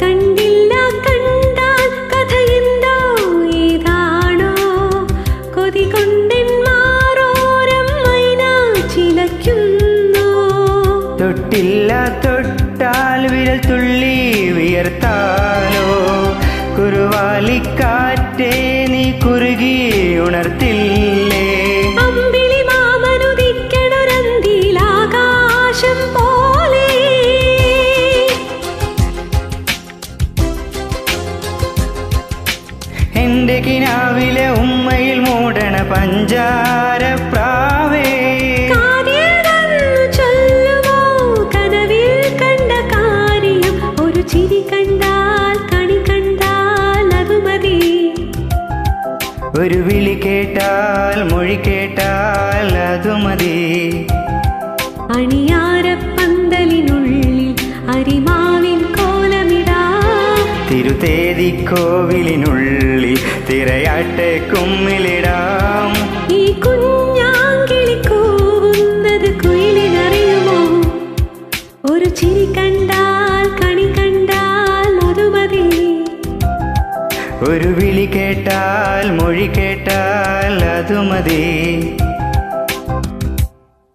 കണ്ടില്ല കണ്ടാൽ കഥയെന്തോ ഏതാണോ കൊതി കൊണ്ടെന്മാരോരം മൈന ചിലയ്ക്കുന്നു. തൊട്ടില്ല തൊട്ടാൽ വിരൽ തുള്ളി വിയർത്താലോ കുറുവാലിക്കാറ്റേ നീ കുറുകി ഉണർത്തില്ലേ. അമ്പിളി മാമനുദിക്കണൊരന്തിയിലാകാശം പോലെ എന്റെ കിനാവിലെ ഉമ്മയിൽ മൂടണ പഞ്ചാര പ്രാവേ. കാതിൽ വന്നു ചൊല്ലുമോ കനവിൽ കണ്ട കാര്യം. ഒരു ചിരി കണ്ടാൽ കണി കണ്ടാൽ അത് മതി. ഒരു വിളി കേട്ടാൽ മൊഴി കേട്ടാൽ അതു മതി. അണിയാരപ്പന്തലിനുള്ളിൽ അരിമാവിൻ കോലമിടാം. തിരുത്തേതിക്കോവിലിനുള്ളിൽ തിരയാട്ടെ കുമ്മിലിടാം. ഈ കുഞ്ഞാങ്കിളി കൂവുന്നത് കുയിലിനറിയുമോ. ഒരു ചിരി കണ്ടാൽ കണി കണ്ടാൽ അത് മതി. ഒരു വിളി കേട്ടാൽ മൊഴി കേട്ടാൽ അതു മതി.